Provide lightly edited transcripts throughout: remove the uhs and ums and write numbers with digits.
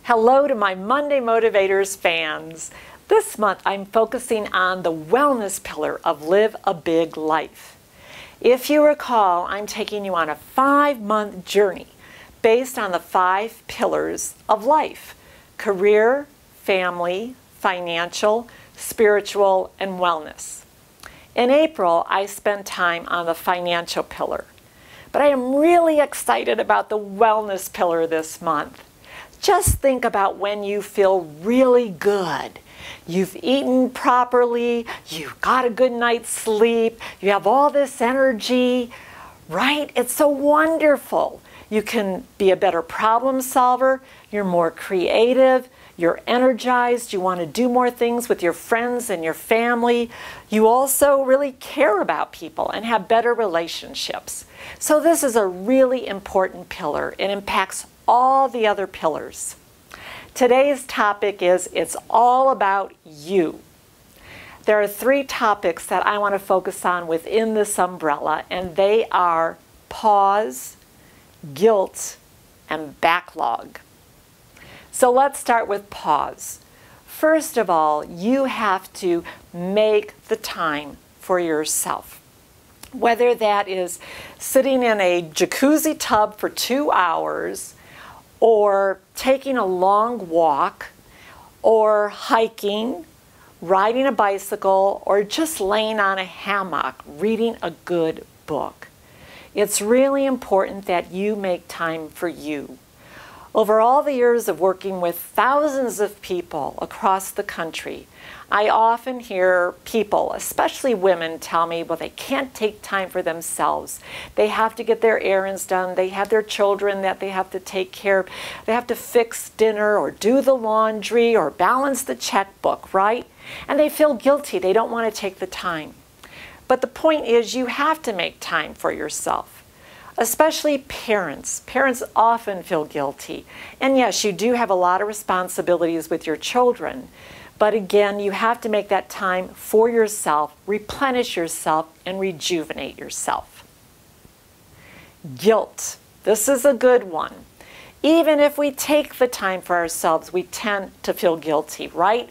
Hello to my Monday Motivators fans. This month I'm focusing on the wellness pillar of Live a Big Life. If you recall, I'm taking you on a 5-month journey based on the 5 pillars of life: career, family, financial, spiritual, and wellness. In April, I spent time on the financial pillar, but I am really excited about the wellness pillar this month. Just think about when you feel really good. You've eaten properly, you've got a good night's sleep, you have all this energy, right? It's so wonderful. You can be a better problem solver, you're more creative, you're energized, you want to do more things with your friends and your family. You also really care about people and have better relationships. So this is a really important pillar. It impacts all the other pillars. Today's topic is It's All About You. There are 3 topics that I want to focus on within this umbrella, and they are pause, guilt, and backlog. So let's start with pause. First of all, you have to make the time for yourself. Whether that is sitting in a jacuzzi tub for 2 hours, or taking a long walk, or hiking, riding a bicycle, or just laying on a hammock reading a good book. It's really important that you make time for you. Over all the years of working with thousands of people across the country, I often hear people, especially women, tell me, well, they can't take time for themselves. They have to get their errands done. They have their children that they have to take care of. They have to fix dinner or do the laundry or balance the checkbook, right? And they feel guilty. They don't want to take the time. But the point is, you have to make time for yourself. Especially parents. Parents often feel guilty. And yes, you do have a lot of responsibilities with your children. But again, you have to make that time for yourself, replenish yourself, and rejuvenate yourself. Guilt. This is a good one. Even if we take the time for ourselves, we tend to feel guilty, right?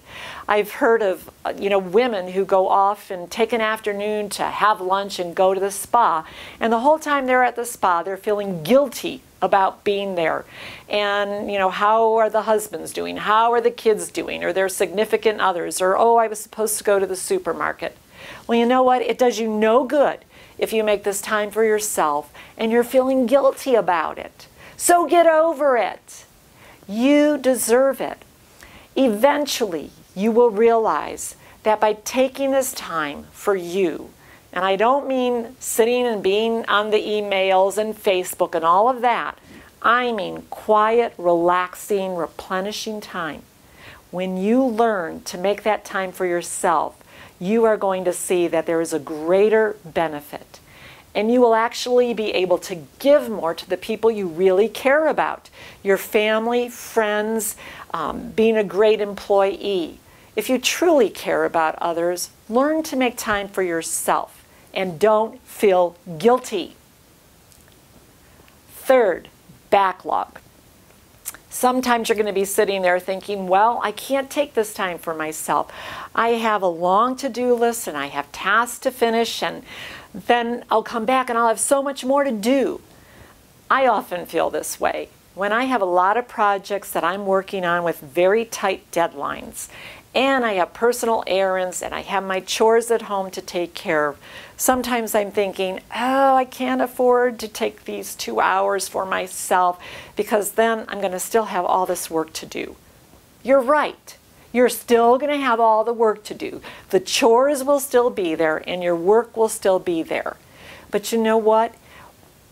I've heard of women who go off and take an afternoon to have lunch and go to the spa. And the whole time they're at the spa, they're feeling guilty about being there. And, how are the husbands doing? How are the kids doing? Or their significant others? Or, oh, I was supposed to go to the supermarket. Well, you know what? It does you no good if you make this time for yourself and you're feeling guilty about it. So get over it. You deserve it. Eventually, you will realize that by taking this time for you, and I don't mean sitting and being on the emails and Facebook and all of that. I mean quiet, relaxing, replenishing time. When you learn to make that time for yourself, you are going to see that there is a greater benefit. And you will actually be able to give more to the people you really care about. Your family, friends, being a great employee. If you truly care about others, learn to make time for yourself and don't feel guilty. Third, backlog. Sometimes you're going to be sitting there thinking, well, I can't take this time for myself. I have a long to-do list and I have tasks to finish, and then I'll come back and I'll have so much more to do. I often feel this way when I have a lot of projects that I'm working on with very tight deadlines, and I have personal errands and I have my chores at home to take care of. Sometimes I'm thinking, oh, I can't afford to take these 2 hours for myself because then I'm going to still have all this work to do. You're right. You're still going to have all the work to do. The chores will still be there and your work will still be there. But you know what?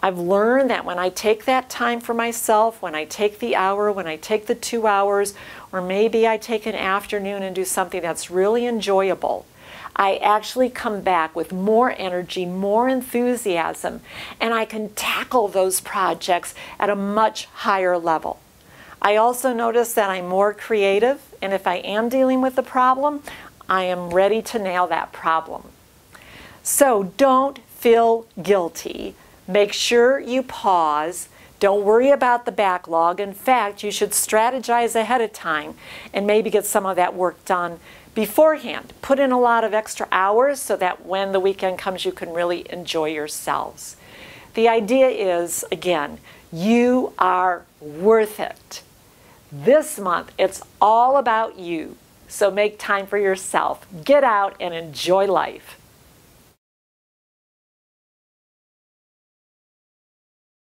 I've learned that when I take that time for myself, when I take the hour, when I take the 2 hours, or maybe I take an afternoon and do something that's really enjoyable, I actually come back with more energy, more enthusiasm, and I can tackle those projects at a much higher level. I also notice that I'm more creative, and if I am dealing with a problem, I am ready to nail that problem. So don't feel guilty. Make sure you pause, Don't worry about the backlog. In fact, you should strategize ahead of time and maybe get some of that work done beforehand. Put in a lot of extra hours so that when the weekend comes, you can really enjoy yourselves. The idea is, again, you are worth it. This month, it's all about you. So make time for yourself. Get out and enjoy life.